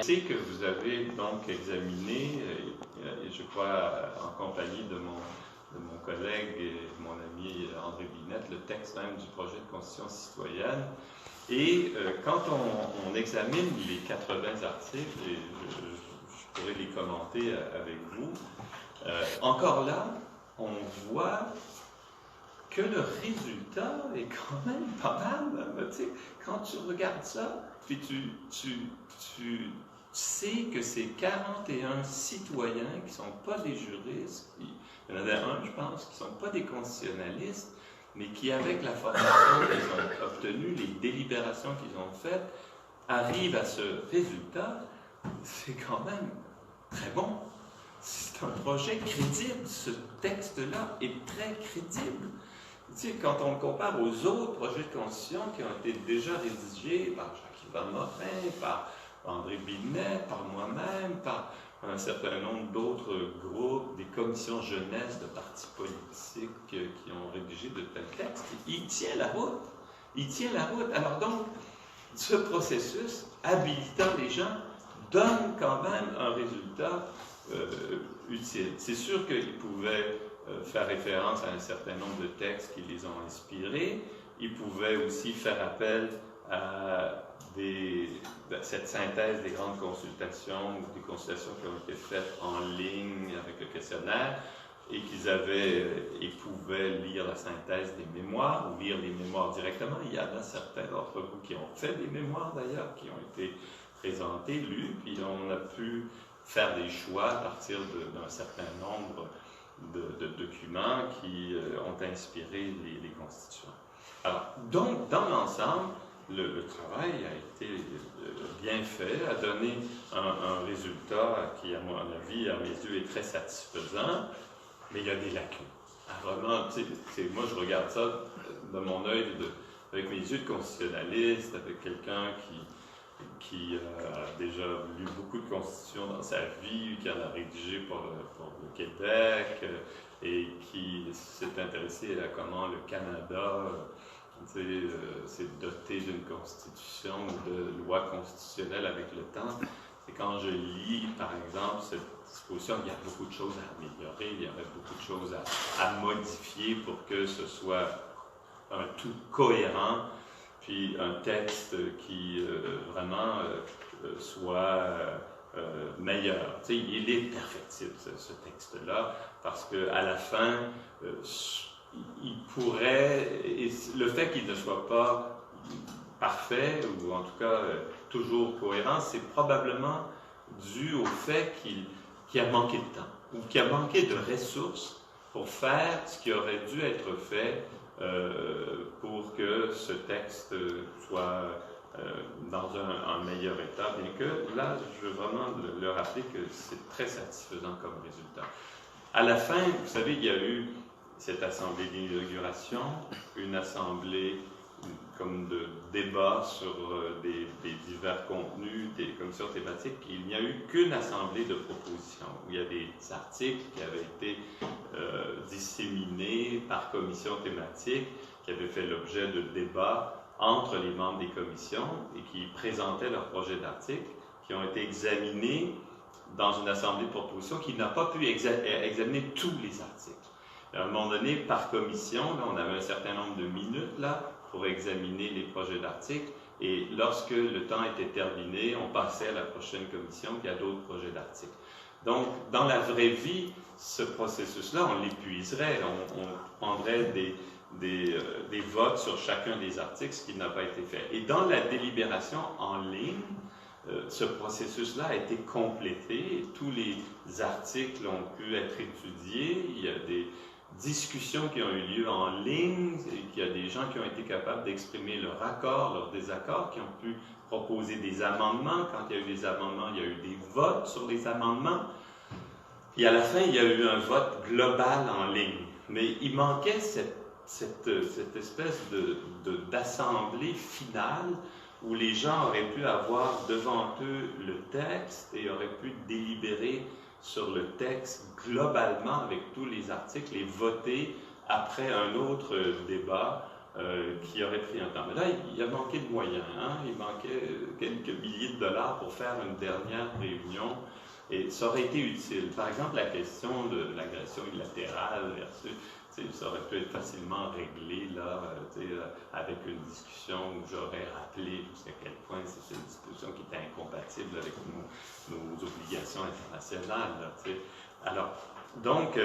C'est que vous avez donc examiné, et je crois en compagnie de mon collègue et mon ami André Binette, le texte même du projet de constitution citoyenne. Et quand on examine les 80 articles, et je pourrais les commenter avec vous, encore là, on voit que le résultat est quand même pas mal. Tu sais, quand tu regardes ça, puis tu sais que c'est 41 citoyens qui ne sont pas des juristes, il y en avait un, je pense, qui ne sont pas des constitutionnalistes, mais qui, avec la formation qu'ils ont obtenue, les délibérations qu'ils ont faites, arrivent à ce résultat. C'est quand même très bon. C'est un projet crédible. Ce texte-là est très crédible. Tu sais, quand on le compare aux autres projets de constitution qui ont été déjà rédigés par Jacques-Yvan Morin, par André Binette, par moi-même, par un certain nombre d'autres groupes, des commissions jeunesse de partis politiques qui ont rédigé de tels textes, il tient la route. Il tient la route. Alors donc, ce processus, habilitant les gens, donne quand même un résultat utile. C'est sûr qu'ils pouvaient faire référence à un certain nombre de textes qui les ont inspirés. Ils pouvaient aussi faire appel à cette synthèse des grandes consultations ou des consultations qui ont été faites en ligne avec le questionnaire et ils pouvaient lire la synthèse des mémoires ou lire les mémoires directement. Il y en a certains d'entre vous qui ont fait des mémoires d'ailleurs, qui ont été présentés, lus, puis on a pu faire des choix à partir d'un certain nombre de documents qui ont inspiré les constituants. Alors, donc, dans l'ensemble, le travail a été bien fait, a donné un résultat qui, à mon avis, à mes yeux, est très satisfaisant, mais il y a des lacunes. Vraiment, moi, je regarde ça de mon œil, avec mes yeux de constitutionnaliste, avec quelqu'un qui a déjà lu beaucoup de constitutions dans sa vie, qui en a rédigé pour le Québec, et qui s'est intéressé à comment le Canada s'est doté d'une constitution ou de loi constitutionnelle avec le temps. Et quand je lis, par exemple, cette disposition, il y a beaucoup de choses à améliorer, il y aurait beaucoup de choses à modifier pour que ce soit un tout cohérent, puis un texte qui vraiment soit meilleur. Tu sais, il est perfectible, ce texte-là, parce qu'à la fin, il pourrait, et le fait qu'il ne soit pas parfait, ou en tout cas toujours cohérent, c'est probablement dû au fait qu'il a manqué de temps, ou qu'il a manqué de ressources pour faire ce qui aurait dû être fait pour que ce texte soit dans un meilleur état, bien que là, je veux vraiment le rappeler que c'est très satisfaisant comme résultat. À la fin, vous savez, il y a eu cette assemblée d'inauguration, une assemblée comme de débat sur des divers contenus, des commissions thématiques. Il n'y a eu qu'une assemblée de propositions, où il y a des articles qui avaient été disséminés par commission thématique, qui avaient fait l'objet de débats entre les membres des commissions et qui présentaient leurs projets d'articles, qui ont été examinés dans une assemblée de propositions qui n'a pas pu examiner tous les articles. À un moment donné, par commission, là, on avait un certain nombre de minutes là, pour examiner les projets d'articles, et lorsque le temps était terminé, on passait à la prochaine commission qui a d'autres projets d'articles. Donc, dans la vraie vie, ce processus-là, on l'épuiserait, on prendrait des votes sur chacun des articles, ce qui n'a pas été fait. Et dans la délibération en ligne, ce processus-là a été complété, tous les articles ont pu être étudiés, il y a des discussions qui ont eu lieu en ligne, et qu'il y a des gens qui ont été capables d'exprimer leur accord, leur désaccord, qui ont pu proposer des amendements. Quand il y a eu des amendements, il y a eu des votes sur les amendements. Puis à la fin, il y a eu un vote global en ligne. Mais il manquait cette espèce d'assemblée finale où les gens auraient pu avoir devant eux le texte et auraient pu délibérer sur le texte globalement avec tous les articles et voter après un autre débat qui aurait pris un temps. Mais là, il a manqué de moyens, hein? Il manquait quelques milliers de dollars pour faire une dernière réunion, et ça aurait été utile. Par exemple, la question de l'agression unilatérale versus, ça aurait pu être facilement réglé là, avec une discussion où j'aurais rappelé jusqu'à quel point c'est une disposition qui était incompatible avec nos obligations internationales. Là, alors, donc,